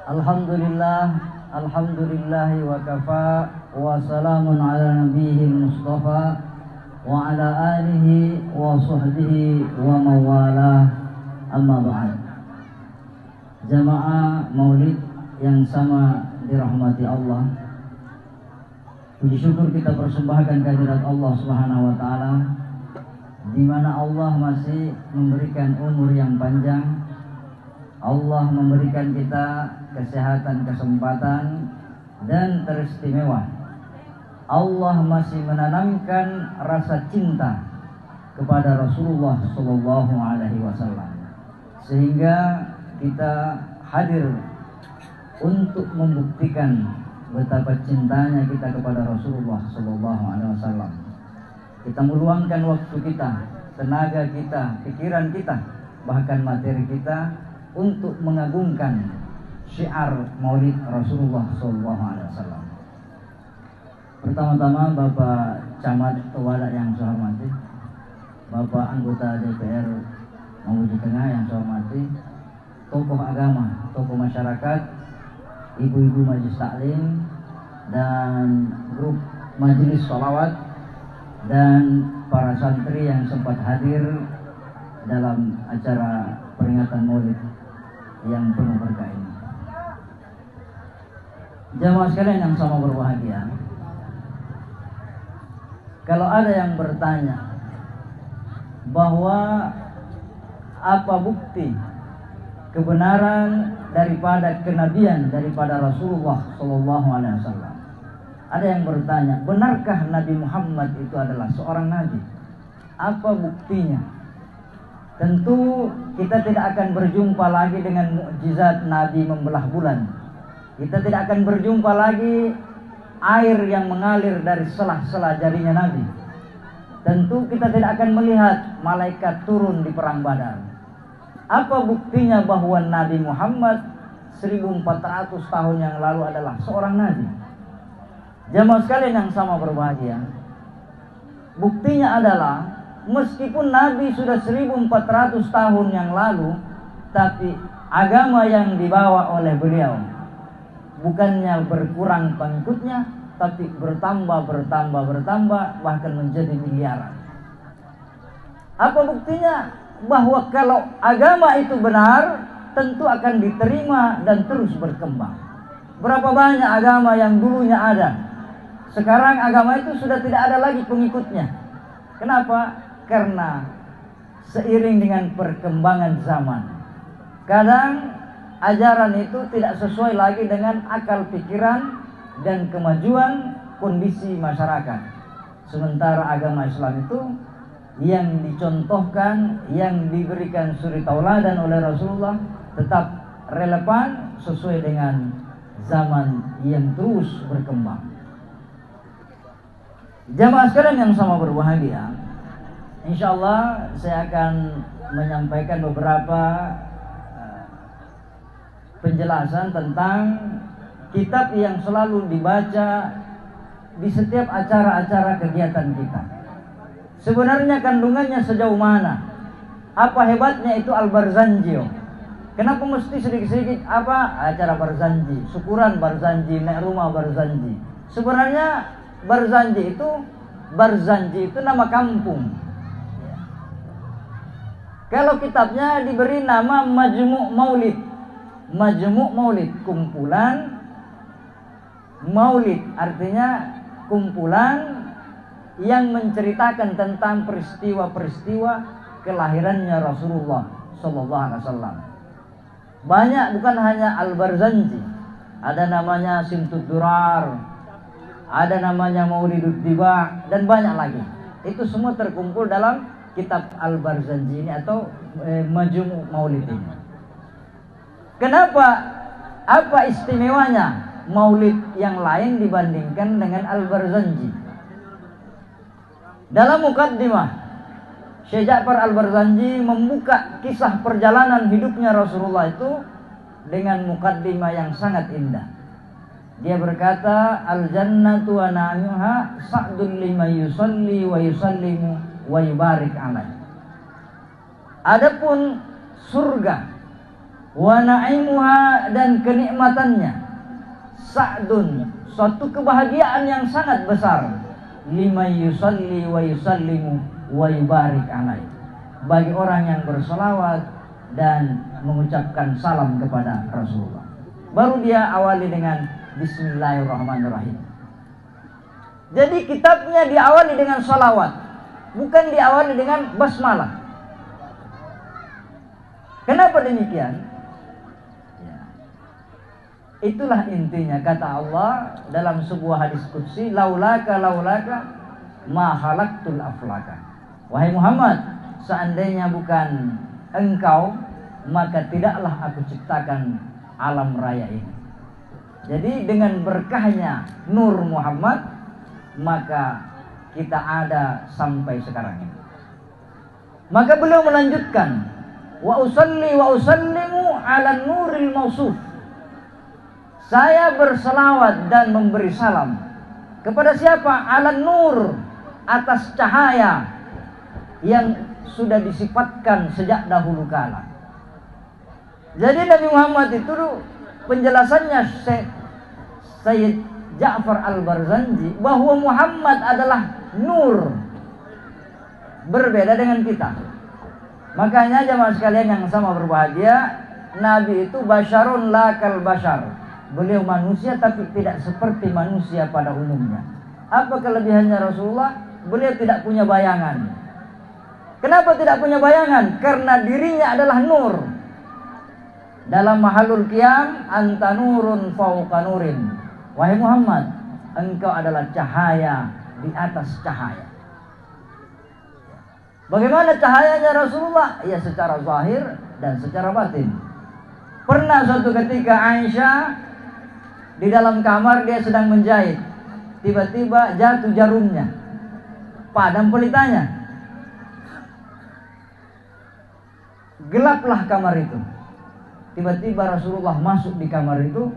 Alhamdulillah, alhamdulillahi wa kafa wa salamun ala nabiyil mustafa wa ala alihi wa sahbihi wa mawalah, amma ba'd. Jamaah maulid yang sama dirahmati Allah, puji syukur kita persembahkan kehadirat Allah Subhanahu wa taala, di mana Allah masih memberikan umur yang panjang. Allah memberikan kita kesehatan, kesempatan, dan teristimewa. Allah masih menanamkan rasa cinta kepada Rasulullah Sallallahu Alaihi Wasallam, sehingga kita hadir untuk membuktikan betapa cintanya kita kepada Rasulullah Sallallahu Alaihi Wasallam. Kita meluangkan waktu kita, tenaga kita, pikiran kita, bahkan materi kita untuk mengagungkan syiar Maulid Rasulullah SAW. Pertama-tama Bapak Camat Tewala yang saya hormati, Bapak anggota DPR Mamuju Tengah yang saya hormati, tokoh agama, tokoh masyarakat, ibu-ibu majelis taklim dan grup majelis sholawat, dan para santri yang sempat hadir dalam acara peringatan Maulid yang penuh berkah ini. Jamaah sekalian yang sama berbahagia, kalau ada yang bertanya bahwa apa bukti kebenaran daripada kenabian daripada Rasulullah Sallallahu Alaihi Wasallam, ada yang bertanya, benarkah Nabi Muhammad itu adalah seorang nabi? Apa buktinya? Tentu kita tidak akan berjumpa lagi dengan mukjizat Nabi membelah bulan. Kita tidak akan berjumpa lagi air yang mengalir dari sela-sela jarinya Nabi. Tentu kita tidak akan melihat malaikat turun di perang Badar. Apa buktinya bahwa Nabi Muhammad 1400 tahun yang lalu adalah seorang Nabi? Jamaah sekalian yang sama berbahagia, buktinya adalah meskipun Nabi sudah 1400 tahun yang lalu, tapi agama yang dibawa oleh beliau bukannya berkurang pengikutnya, tapi bertambah, bahkan menjadi miliaran. Apa buktinya? Bahwa kalau agama itu benar, tentu akan diterima dan terus berkembang. Berapa banyak agama yang dulunya ada, sekarang agama itu sudah tidak ada lagi pengikutnya. Kenapa? Karena seiring dengan perkembangan zaman, kadang ajaran itu tidak sesuai lagi dengan akal pikiran dan kemajuan kondisi masyarakat. Sementara agama Islam itu yang dicontohkan, yang diberikan suri tauladan oleh Rasulullah, tetap relevan sesuai dengan zaman yang terus berkembang. Jamaah sekalian yang sama berbahagia, insyaallah saya akan menyampaikan beberapa penjelasan tentang kitab yang selalu dibaca di setiap acara-acara kegiatan kita. Sebenarnya kandungannya sejauh mana? Apa hebatnya itu Al-Barzanji? Kenapa mesti sedikit-sedikit acara Barzanji, syukuran Barzanji, naik rumah Barzanji? Sebenarnya Barzanji itu nama kampung. Kalau kitabnya diberi nama Majmu' Maulid. Majmu' Maulid, kumpulan Maulid, artinya kumpulan yang menceritakan tentang peristiwa-peristiwa kelahirannya Rasulullah Sallallahu Alaihi Wasallam. Banyak, bukan hanya Al-Barzanji, ada namanya Simtud Durar, ada namanya Maulidud Diba, dan banyak lagi. Itu semua terkumpul dalam kitab Al-Barzanji ini atau Majmu' Maulid ini. Kenapa? Apa istimewanya Maulid yang lain dibandingkan dengan Al-Barzanji? Dalam mukaddimah, Syekh Ja'far Al-Barzanji membuka kisah perjalanan hidupnya Rasulullah itu dengan mukaddimah yang sangat indah. Dia berkata, al-jannatu wa na'imha sa'dun liman yusalli wa yusallimu wa yubarik alaih. Adapun surga wa na'imuha, dan kenikmatannya, sa'dun, suatu kebahagiaan yang sangat besar, liman yusalli wa yusallimu wa yubarik alaih, bagi orang yang berselawat dan mengucapkan salam kepada Rasulullah. Baru dia awali dengan Bismillahirrahmanirrahim. Jadi kitabnya diawali dengan salawat, bukan diawali dengan basmalah. Kenapa demikian? Ya. Itulah intinya kata Allah dalam sebuah hadis qudsi, laulaka ma khalaqtul aflaka. Wahai Muhammad, seandainya bukan engkau, maka tidaklah aku ciptakan alam raya ini. Jadi dengan berkahnya Nur Muhammad, maka kita ada sampai sekarang ini. Maka beliau melanjutkan, wa usalli wa usallimu ala nuril mausuf. Saya berselawat dan memberi salam kepada siapa? Ala nur, atas cahaya yang sudah disifatkan sejak dahulu kala. Jadi Nabi Muhammad itu penjelasannya Sayyid Ja'far Al-Barzanji bahwa Muhammad adalah nur, berbeda dengan kita. Makanya jemaah sekalian yang sama berbahagia, Nabi itu basyarun la kal basyar. Beliau manusia tapi tidak seperti manusia pada umumnya. Apa kelebihannya Rasulullah? Beliau tidak punya bayangan. Kenapa tidak punya bayangan? Karena dirinya adalah nur. Dalam mahalul qiyam, anta nurun fauqa nurin. Wahai Muhammad, engkau adalah cahaya di atas cahaya. Bagaimana cahayanya Rasulullah? Ya secara zahir dan secara batin. Pernah suatu ketika Aisyah di dalam kamar, dia sedang menjahit. Tiba-tiba jatuh jarumnya, padam pelitanya. Gelaplah kamar itu. Tiba-tiba Rasulullah masuk di kamar itu.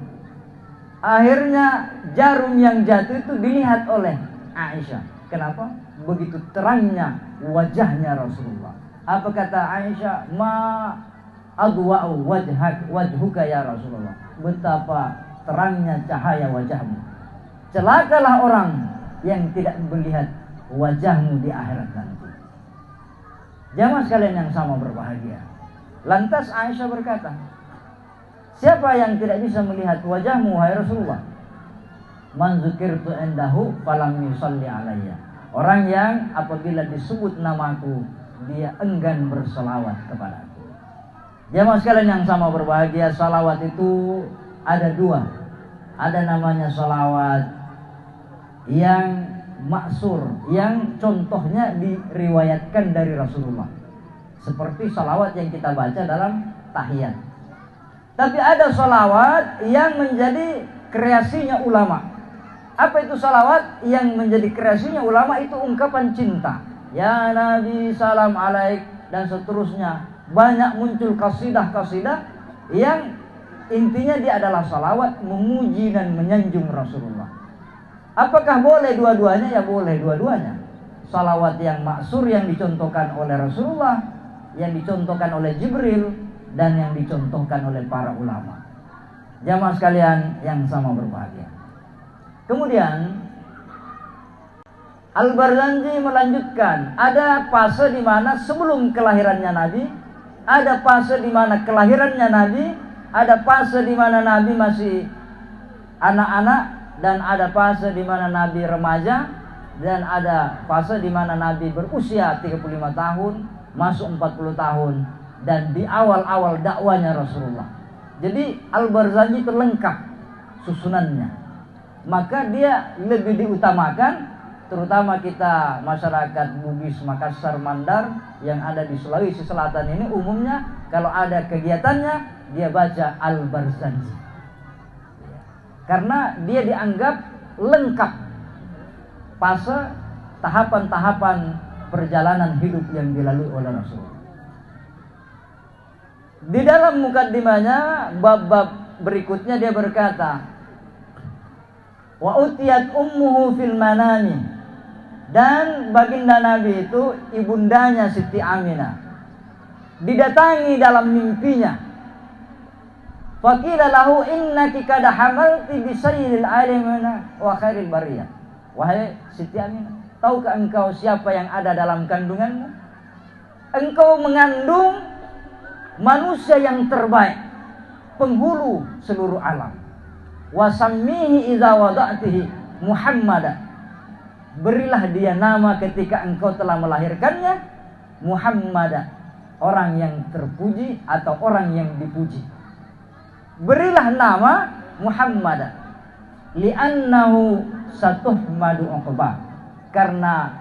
Akhirnya jarum yang jatuh itu dilihat oleh Aisyah. Kenapa? Begitu terangnya wajahnya Rasulullah. Apa kata Aisyah? Ma adwa'u wajhuka ya Rasulullah. Betapa terangnya cahaya wajahmu. Celakalah orang yang tidak melihat wajahmu di akhirat nanti. Jamaah sekalian yang sama berbahagia. Lantas Aisyah berkata, siapa yang tidak bisa melihat wajahmu wahai Rasulullah? Man dzukirtu indahu falam yusalli alayya. Orang yang apabila disebut namaku, dia enggan berselawat kepadaku. Jamaah sekalian yang sama berbahagia, salawat itu ada dua. Ada namanya salawat yang maksur, yang contohnya diriwayatkan dari Rasulullah, seperti salawat yang kita baca dalam tahiyat. Tapi ada salawat yang menjadi kreasinya ulama. Apa itu salawat yang menjadi kreasinya ulama? Itu ungkapan cinta, ya Nabi salam alaik, dan seterusnya. Banyak muncul kasidah-kasidah yang intinya dia adalah salawat memuji dan menyanjung Rasulullah. Apakah boleh dua-duanya? Ya boleh dua-duanya. Salawat yang maksur yang dicontohkan oleh Rasulullah, yang dicontohkan oleh Jibril, dan yang dicontohkan oleh para ulama. Jamaah sekalian yang sama berbahagia. Kemudian Al-Barzanji melanjutkan, ada fase di mana sebelum kelahirannya Nabi, ada fase di mana kelahirannya Nabi, ada fase di mana Nabi masih anak-anak, dan ada fase di mana Nabi remaja, dan ada fase di mana Nabi berusia 35 tahun, masuk 40 tahun, dan di awal-awal dakwanya Rasulullah. Jadi Al-Barzanji itu lengkap susunannya. Maka dia lebih diutamakan, terutama kita masyarakat Bugis Makassar Mandar yang ada di Sulawesi Selatan ini, umumnya kalau ada kegiatannya dia baca Al-Barzanji, karena dia dianggap lengkap fase tahapan-tahapan perjalanan hidup yang dilalui oleh Rasulullah. Di dalam mukaddimahnya bab-bab berikutnya dia berkata, wa utiyat ummuhu fil manami, dan baginda Nabi itu ibundanya Siti Aminah didatangi dalam mimpinya. Faqila lahu innaki kad hamalti bi sayyidil alimina wa khairil bariyah. Wahai Siti Aminah, tahukah engkau siapa yang ada dalam kandunganmu? Engkau mengandung manusia yang terbaik, penghulu seluruh alam. Wasammihi idza wada'tihi Muhammadan. Berilah dia nama ketika engkau telah melahirkannya Muhammadan, orang yang terpuji atau orang yang dipuji. Berilah nama Muhammadan li'annahu satuhmadu uqbah, karena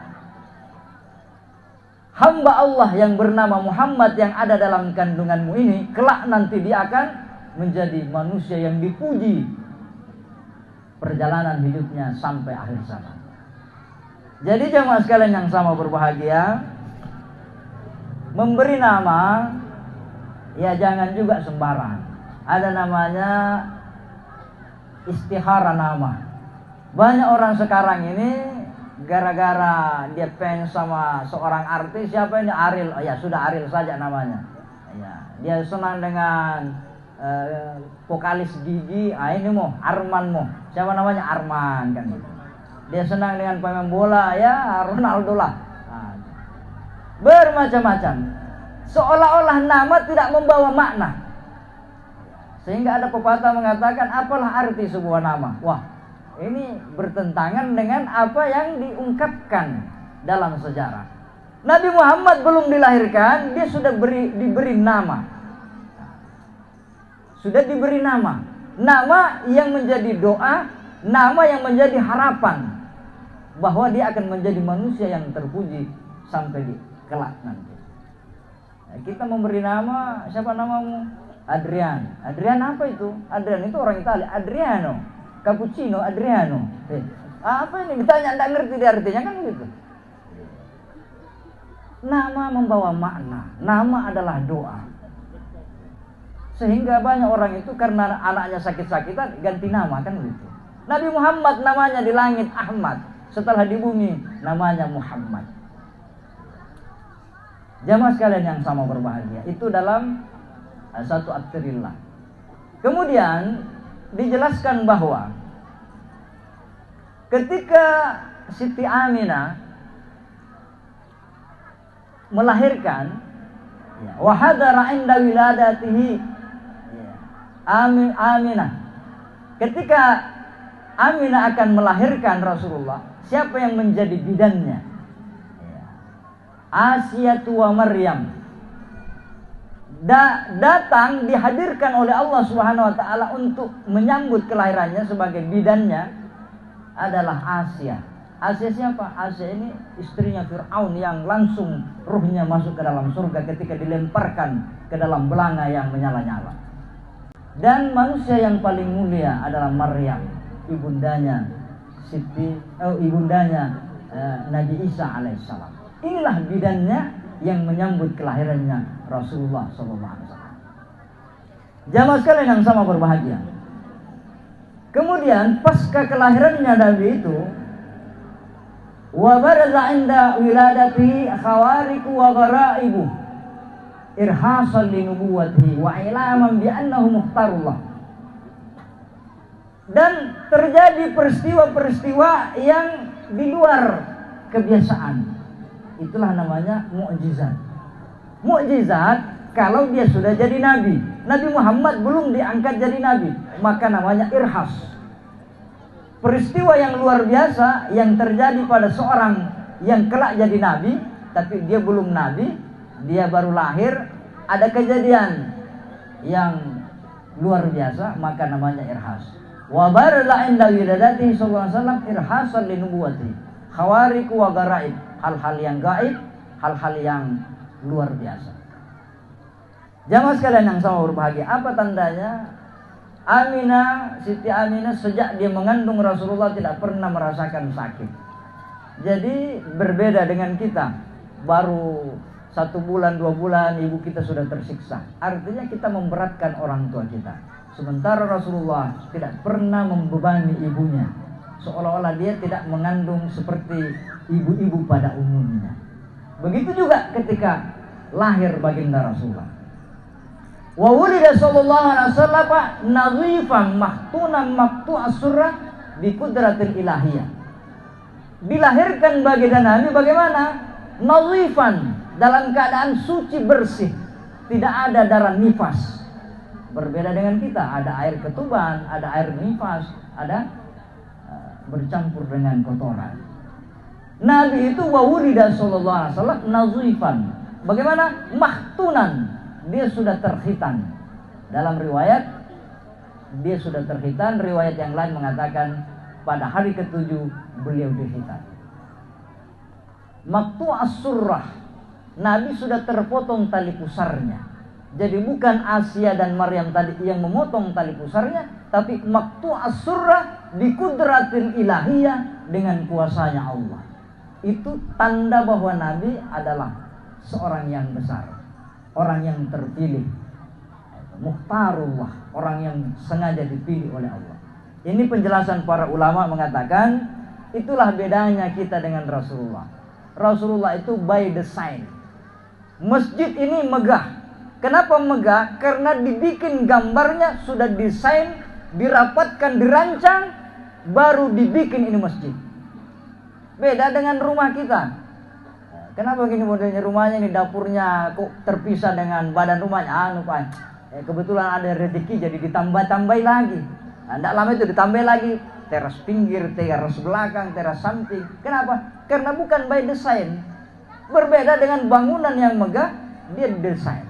hamba Allah yang bernama Muhammad yang ada dalam kandunganmu ini kelak nanti dia akan menjadi manusia yang dipuji perjalanan hidupnya sampai akhir zaman. Jadi jemaah sekalian yang sama berbahagia, memberi nama ya jangan juga sembarang. Ada namanya istihara nama. Banyak orang sekarang ini gara-gara dia fans sama seorang artis, siapa ini, Ariel, oh ya sudah Ariel saja namanya. Ya, dia senang dengan vokalis Gigi, ini mau Arman mau. Siapa namanya? Arman kan gitu. Dia senang dengan pemain bola ya Ronaldo lah. Nah, bermacam-macam. Seolah-olah nama tidak membawa makna. Sehingga ada pepatah mengatakan, apalah arti sebuah nama? Wah, ini bertentangan dengan apa yang diungkapkan dalam sejarah. Nabi Muhammad belum dilahirkan, dia sudah diberi nama. Sudah diberi nama. Nama yang menjadi doa, nama yang menjadi harapan bahwa dia akan menjadi manusia yang terpuji sampai di kelak nanti. Nah, kita memberi nama, siapa namamu? Adrian. Adrian apa itu? Adrian itu orang Italia. Adriano, cappuccino, Adriano. Apa ini? Ditanya enggak ngerti dia artinya kan gitu. Nama membawa makna. Nama adalah doa. Sehingga banyak orang itu karena anaknya sakit-sakitan ganti nama kan gitu. Nabi Muhammad namanya di langit Ahmad, setelah di bumi namanya Muhammad. Jamaah sekalian yang sama berbahagia, itu dalam satu at-tirillah. Kemudian dijelaskan bahwa ketika Siti Aminah melahirkan, wa hadara inda wiladatihi Aminah, ketika Aminah akan melahirkan Rasulullah, siapa yang menjadi bidannya? Asiyatu wa Maryam. Datang dihadirkan oleh Allah Subhanahu wa taala untuk menyambut kelahirannya sebagai bidannya adalah Asia. Asia siapa? Asia ini istrinya Fir'aun yang langsung ruhnya masuk ke dalam surga ketika dilemparkan ke dalam belanga yang menyala-nyala. Dan manusia yang paling mulia adalah Maryam, ibundanya Nabi Isa alaihissalam. Inilah bidannya yang menyambut kelahirannya Rasulullah SAW. Jamaah sekalian yang sama berbahagia. Kemudian pasca kelahirannya Nabi itu, wa baraza inda wiladati khawariku wa ghara'ibu irhasan li nubuwwatihi wa ilaman bi annahu mukhtarullah. Dan terjadi peristiwa-peristiwa yang di luar kebiasaan. Itulah namanya mukjizat. Mukjizat kalau dia sudah jadi nabi. Nabi Muhammad belum diangkat jadi nabi, maka namanya irhas. Peristiwa yang luar biasa yang terjadi pada seorang yang kelak jadi nabi, tapi dia belum nabi, dia baru lahir, ada kejadian yang luar biasa, maka namanya irhas. Wa barza inda wiladatihi sallallahu alaihi wasallam irhasan li nubuwwati khawariq wa garaib, hal-hal yang gaib, hal-hal yang luar biasa. Jamaah sekalian yang sama berbahagia, apa tandanya? Aminah, Siti Aminah sejak dia mengandung Rasulullah tidak pernah merasakan sakit. Jadi berbeda dengan kita, baru 1 bulan, 2 bulan ibu kita sudah tersiksa. Artinya kita memberatkan orang tua kita. Sementara Rasulullah tidak pernah membebani ibunya, seolah-olah dia tidak mengandung seperti ibu-ibu pada umumnya. Begitu juga ketika lahir baginda Rasulullah. Wa wulida sallallahu alaihi wasallam nadhifan mahtunan maqtu'as surah bi qudratil ilahiyah. Dilahirkan baginda Nabi bagaimana? Nadhifan, dalam keadaan suci bersih, tidak ada darah nifas. Berbeda dengan kita, ada air ketuban, ada air nifas, ada bercampur dengan kotoran. Nabi itu wa wulida sallallahu alaihi wasallam nadhifan. Bagaimana? Mahtunan, dia sudah terkhitan. Dalam riwayat dia sudah terkhitan, riwayat yang lain mengatakan pada hari ke-7 beliau dikhitan. Maqtu'as surrah, Nabi sudah terpotong tali pusarnya. Jadi bukan Asia dan Maryam tadi yang memotong tali pusarnya, tapi maqtu'as surrah bi qudratil ilahiyah, dengan kuasanya Allah. Itu tanda bahwa Nabi adalah seorang yang besar, orang yang terpilih, mukhtarullah, orang yang sengaja dipilih oleh Allah. Ini penjelasan para ulama mengatakan itulah bedanya kita dengan Rasulullah. Rasulullah itu by design. Masjid ini megah. Kenapa megah? Karena dibikin gambarnya, sudah desain, dirapatkan, dirancang, baru dibikin ini masjid. Beda dengan rumah kita. Kenapa gini modelnya rumahnya ini, dapurnya kok terpisah dengan badan rumahnya? Kebetulan ada rezeki jadi ditambah-tambahin lagi. Tidak lama itu ditambah lagi teras pinggir, teras belakang, teras samping. Kenapa? Karena bukan by design. Berbeda dengan bangunan yang megah, dia desain.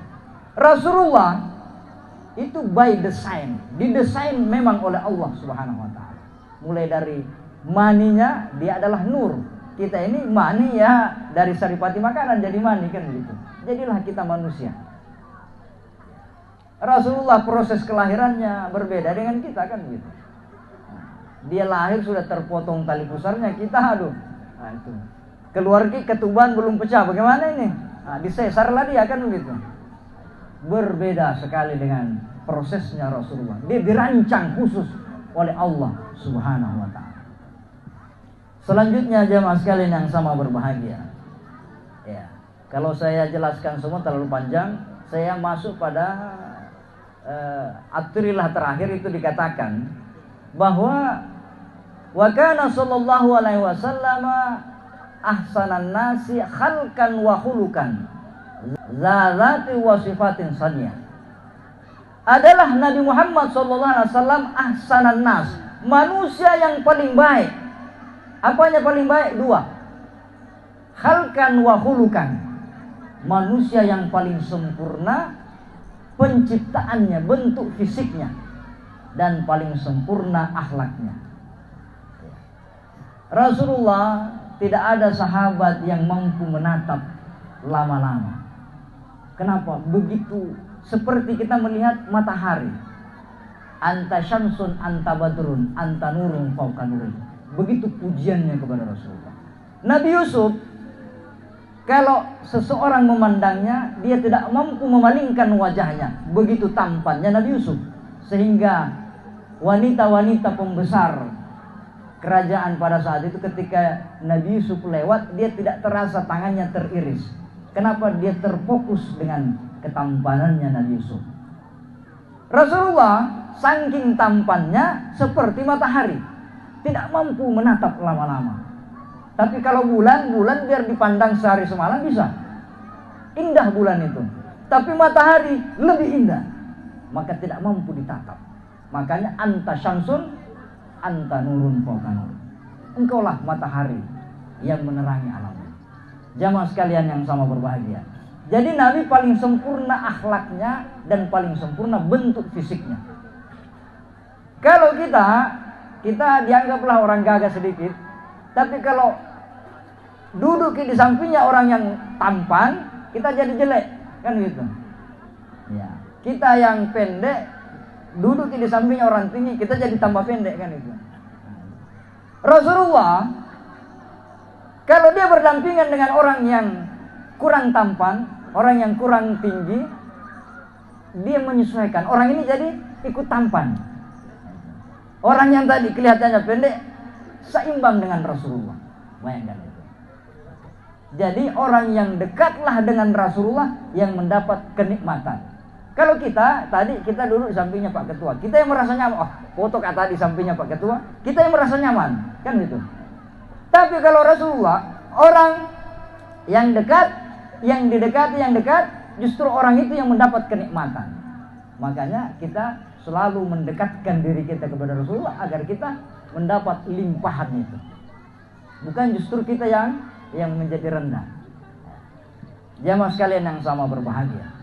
Rasulullah itu by design, didesain memang oleh Allah Subhanahu wa taala. Mulai dari maninya, dia adalah nur. Kita ini mani ya, dari saripati makanan jadi mani kan gitu. Jadilah kita manusia. Rasulullah proses kelahirannya berbeda dengan kita kan gitu. Dia lahir sudah terpotong tali pusarnya, kita aduh. Nah, itu. Keluar ketuban belum pecah, bagaimana ini? Nah, disesar lah dia kan begitu. Berbeda sekali dengan prosesnya Rasulullah. Dia dirancang khusus oleh Allah Subhanahu wa taala. Selanjutnya jemaah sekalian yang sama berbahagia. Ya, kalau saya jelaskan semua terlalu panjang, saya masuk pada atrilah terakhir itu dikatakan bahwa wa kana sallallahu alaihi wasallam ahsanan nasi khalqan wa khuluqan zalati wa sifatin saniyah. Adalah Nabi Muhammad sallallahu alaihi wasallam ahsanan nas, manusia yang paling baik. Apanya paling baik? Dua. Khalqan wa khuluqan, manusia yang paling sempurna penciptaannya, bentuk fisiknya, dan paling sempurna akhlaknya. Rasulullah tidak ada sahabat yang mampu menatap lama-lama. Kenapa? Begitu seperti kita melihat matahari. Anta syamsun, anta badrun, anta nurun fauqa nurin. Begitu pujiannya kepada Rasulullah. Nabi Yusuf, kalau seseorang memandangnya, dia tidak mampu memalingkan wajahnya. Begitu tampannya Nabi Yusuf. Sehingga wanita-wanita pembesar kerajaan pada saat itu ketika Nabi Yusuf lewat, dia tidak terasa tangannya teriris. Kenapa? Dia terfokus dengan ketampanannya Nabi Yusuf. Rasulullah saking tampannya seperti matahari, tidak mampu menatap lama-lama. Tapi kalau bulan biar dipandang sehari semalam bisa. Indah bulan itu. Tapi matahari lebih indah, maka tidak mampu ditatap. Makanya anta syamsun, anta nurun fauqa nur. Engkaulah matahari yang menerangi alam. Jamaah sekalian yang sama berbahagia. Jadi Nabi paling sempurna akhlaknya dan paling sempurna bentuk fisiknya. Kalau kita dianggaplah orang gagah sedikit, tapi kalau duduk di sampingnya orang yang tampan, kita jadi jelek, kan gitu. Ya, kita yang pendek duduk di sampingnya orang tinggi, kita jadi tambah pendek, kan itu. Rasulullah kalau dia berdampingan dengan orang yang kurang tampan, orang yang kurang tinggi, dia menyesuaikan. Orang ini jadi ikut tampan. Orang yang tadi kelihatannya pendek seimbang dengan Rasulullah. Bayangkan itu. Jadi orang yang dekatlah dengan Rasulullah yang mendapat kenikmatan. Kalau kita tadi kita duduk di sampingnya Pak Ketua, kita yang merasa nyaman. Oh, foto kata di sampingnya Pak Ketua, kita yang merasa nyaman, kan gitu. Tapi kalau Rasulullah, orang yang dekat, yang didekati, yang dekat, justru orang itu yang mendapat kenikmatan. Makanya kita selalu mendekatkan diri kita kepada Rasulullah agar kita mendapat limpahan itu. Bukan justru kita yang menjadi rendah. Jamaah sekalian yang sama berbahagia.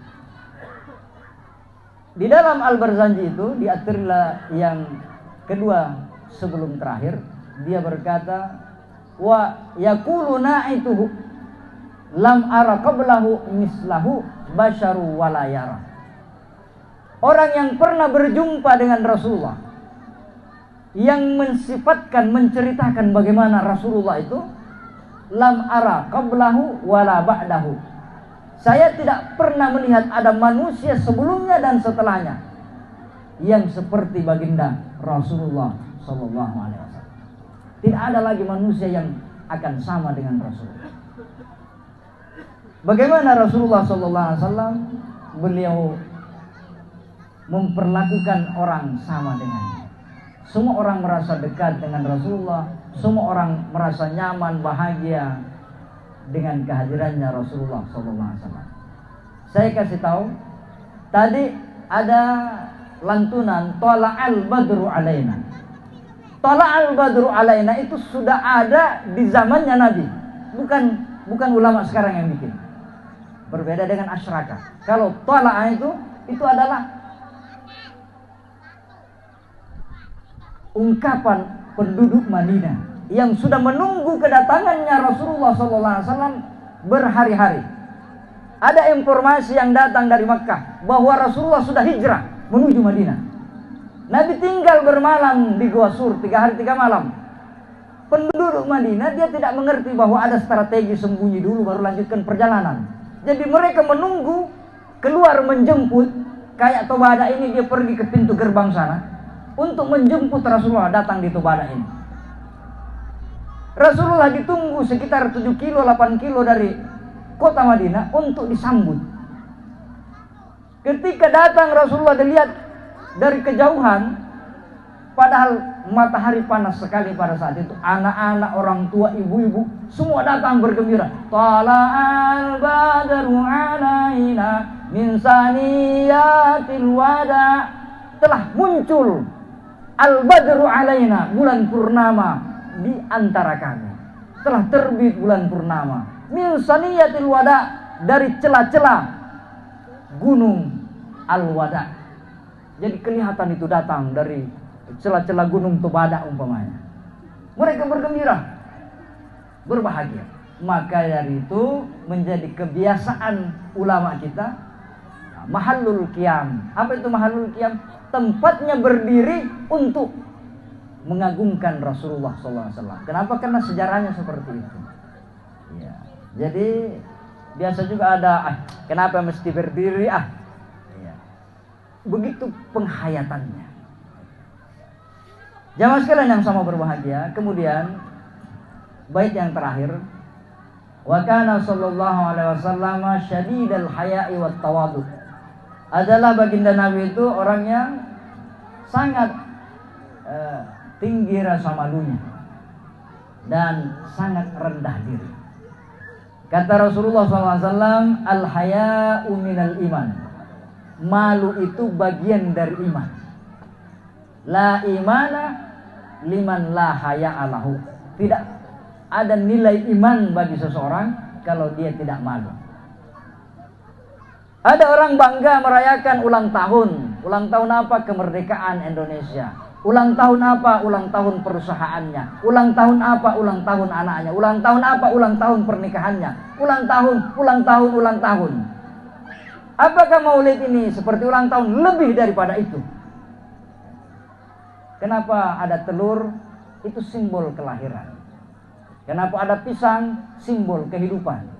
Di dalam Al-Barzanji itu diaturlah yang kedua sebelum terakhir, dia berkata, wa yaqulu na'ituhu lam ara qablahu mislahu basyaru wala yara. Orang yang pernah berjumpa dengan Rasulullah, yang mensifatkan, menceritakan bagaimana Rasulullah itu, lam ara qablahu wala ba'dahu. Saya tidak pernah melihat ada manusia sebelumnya dan setelahnya yang seperti baginda Rasulullah sallallahu alaihi wasallam. Tidak ada lagi manusia yang akan sama dengan Rasulullah. Bagaimana Rasulullah sallallahu alaihi wasallam, beliau memperlakukan orang sama dengannya. Semua orang merasa dekat dengan Rasulullah, semua orang merasa nyaman, bahagia dengan kehadirannya Rasulullah SAW. Saya kasih tahu, tadi ada lantunan Tala'al Badru Alaina. Tala'al Badru Alaina itu sudah ada di zamannya Nabi, bukan ulama sekarang yang bikin. Berbeda dengan asyraka. Kalau Tala'a itu adalah ungkapan penduduk Madinah yang sudah menunggu kedatangannya Rasulullah SAW berhari-hari. Ada informasi yang datang dari Makkah bahwa Rasulullah sudah hijrah menuju Madinah. Nabi tinggal bermalam di Gua Sur 3 hari 3 malam. Penduduk Madinah dia tidak mengerti bahwa ada strategi sembunyi dulu baru lanjutkan perjalanan. Jadi mereka menunggu keluar menjemput, kayak Tobada ini dia pergi ke pintu gerbang sana untuk menjemput Rasulullah datang di Tobada ini. Rasulullah ditunggu sekitar 7 kilo 8 kilo dari kota Madinah untuk disambut. Ketika datang Rasulullah dilihat dari kejauhan, padahal matahari panas sekali pada saat itu. Anak-anak, orang tua, ibu-ibu semua datang bergembira. Tala'al badru alaina min saniyatil wada. Telah muncul al-badru alaina, bulan purnama di antara kami. Telah terbit bulan purnama min saniyatil wada, dari celah-celah gunung al-wada. Jadi kelihatan itu datang dari celah-celah gunung Tobada umpamanya. Mereka bergembira, berbahagia. Maka dari itu menjadi kebiasaan ulama kita mahallul qiyam. Apa itu mahallul qiyam? Tempatnya berdiri untuk mengagungkan Rasulullah SAW. Kenapa? Karena sejarahnya seperti itu. Ya. Jadi biasa juga ada, kenapa mesti berdiri? Ya. Begitu penghayatannya. Jamaah sekalian yang sama berbahagia. Kemudian bait yang terakhir, wa kana sallallahu alaihi wasallam syadidal haya'i wat tawadhu. Adalah baginda Nabi itu orang yang sangat tinggi rasa malunya dan sangat rendah diri. Kata Rasulullah SAW, al-haya'u minal iman. Malu itu bagian dari iman. La imana liman la haya'alahu. Tidak ada nilai iman bagi seseorang kalau dia tidak malu. Ada orang bangga merayakan ulang tahun. Ulang tahun apa? Kemerdekaan Indonesia. Ulang tahun apa? Ulang tahun perusahaannya. Ulang tahun apa? Ulang tahun anaknya. Ulang tahun apa? Ulang tahun pernikahannya. Ulang tahun, ulang tahun, ulang tahun. Apakah maulid ini seperti ulang tahun? Lebih daripada itu. Kenapa ada telur? Itu simbol kelahiran. Kenapa ada pisang? Simbol kehidupan.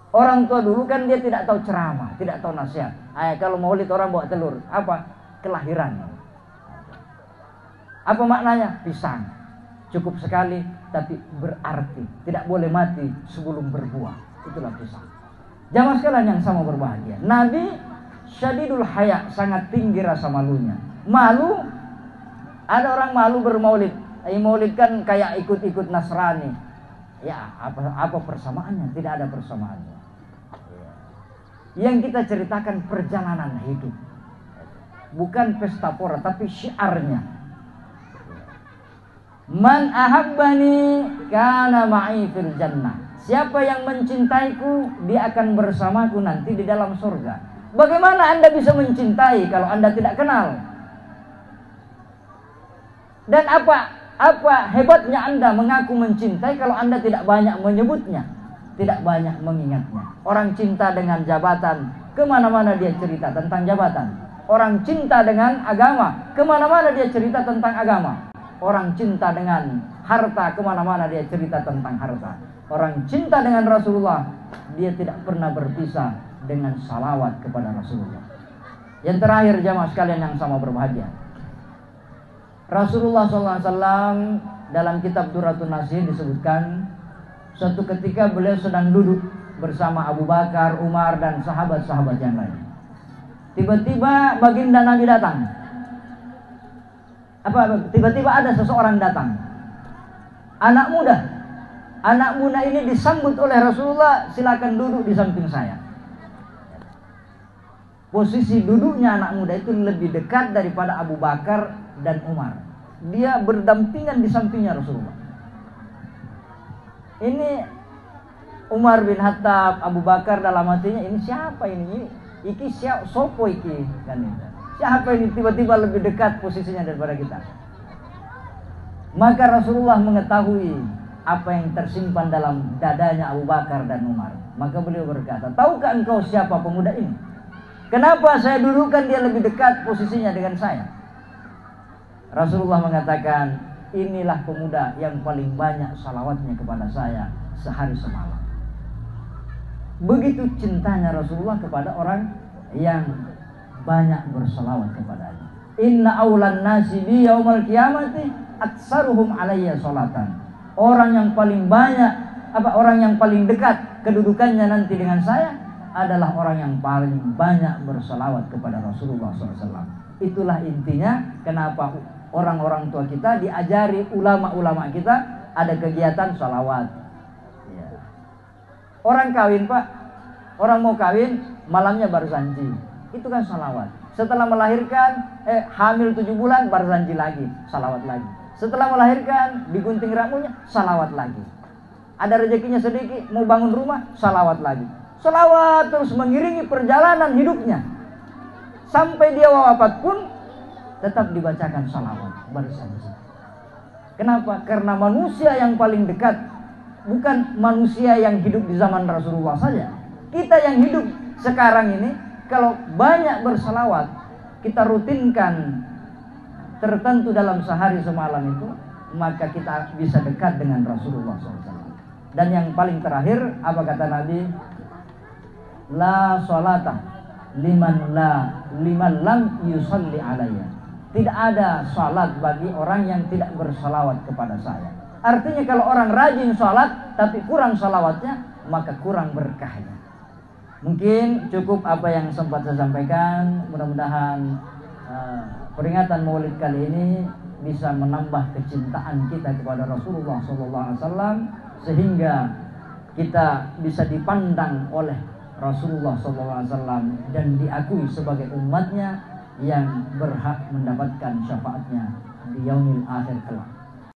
Orang tua dulu kan dia tidak tahu ceramah, tidak tahu nasihat. Kalau maulid orang bawa telur, apa? Kelahiran. Apa maknanya? Pisang. Cukup sekali tapi berarti. Tidak boleh mati sebelum berbuah. Itulah pisang. Jamaah sekalian yang sama berbahagia, Nabi syadidul haya, sangat tinggi rasa malunya. Malu, ada orang malu bermaulid. Maulid kan kayak ikut-ikut Nasrani. Ya, apa persamaannya? Tidak ada persamaannya. Yang kita ceritakan perjalanan hidup, bukan pesta pora, tapi syiarnya. Man ahabbani kana ma'i fil jannah. Siapa yang mencintaiku, dia akan bersamaku nanti di dalam surga. Bagaimana Anda bisa mencintai kalau Anda tidak kenal? Dan apa hebatnya Anda mengaku mencintai kalau Anda tidak banyak menyebutnya, tidak banyak mengingatnya? Orang cinta dengan jabatan, kemana-mana dia cerita tentang jabatan. Orang cinta dengan agama, kemana-mana dia cerita tentang agama. Orang cinta dengan harta, kemana-mana dia cerita tentang harta. Orang cinta dengan Rasulullah, dia tidak pernah berpisah dengan salawat kepada Rasulullah. Yang terakhir jamaah sekalian yang sama berbahagia, Rasulullah SAW dalam kitab Duratun Nasih disebutkan, suatu ketika beliau sedang duduk bersama Abu Bakar, Umar dan sahabat-sahabat yang lain. Tiba-tiba baginda Nabi datang. Tiba-tiba ada seseorang datang, anak muda. Anak muda ini disambut oleh Rasulullah, silakan duduk di samping saya. Posisi duduknya anak muda itu lebih dekat daripada Abu Bakar dan Umar. Dia berdampingan di sampingnya Rasulullah. Ini Umar bin Khattab, Abu Bakar dalam hatinya, ini siapa ini? Iki siapa? Sopo iki? Kan itu. Siapa ini tiba-tiba lebih dekat posisinya daripada kita? Maka Rasulullah mengetahui apa yang tersimpan dalam dadanya Abu Bakar dan Umar. Maka beliau berkata, tahukah engkau siapa pemuda ini? Kenapa saya dudukkan dia lebih dekat posisinya dengan saya? Rasulullah mengatakan, inilah pemuda yang paling banyak salawatnya kepada saya sehari semalam. Begitu cintanya Rasulullah kepada orang yang banyak bersalawat kepadanya. Inna awlan nasi bi yaumal qiyamati aktsaruhum alayya salatan. Orang yang paling banyak, orang yang paling dekat kedudukannya nanti dengan saya adalah orang yang paling banyak bersalawat kepada Rasulullah SAW. Itulah intinya kenapa orang-orang tua kita diajari, ulama-ulama kita ada kegiatan salawat. Ya. Orang kawin Pak, orang mau kawin malamnya barzanji, itu kan salawat. Setelah melahirkan, hamil 7 bulan barzanji lagi, salawat lagi. Setelah melahirkan, digunting rambutnya, salawat lagi. Ada rezekinya sedikit, mau bangun rumah, salawat lagi. Salawat terus mengiringi perjalanan hidupnya. Sampai dia wafat pun, tetap dibacakan salawat bersama. Kenapa? Karena manusia yang paling dekat, bukan manusia yang hidup di zaman Rasulullah saja. Kita yang hidup sekarang ini, kalau banyak bersalawat, kita rutinkan tertentu dalam sehari semalam itu, maka kita bisa dekat dengan Rasulullah SAW. Dan yang paling terakhir, apa kata Nabi? La sholata liman lam yusalli alayya. Tidak ada salat bagi orang yang tidak bersalawat kepada saya. Artinya kalau orang rajin salat tapi kurang salawatnya, maka kurang berkahnya. Mungkin cukup apa yang sempat saya sampaikan. Mudah-mudahan peringatan Maulid kali ini bisa menambah kecintaan kita kepada Rasulullah SAW, sehingga kita bisa dipandang oleh Rasulullah SAW dan diakui sebagai umatnya yang berhak mendapatkan syafaatnya di yaumil akhir kelak.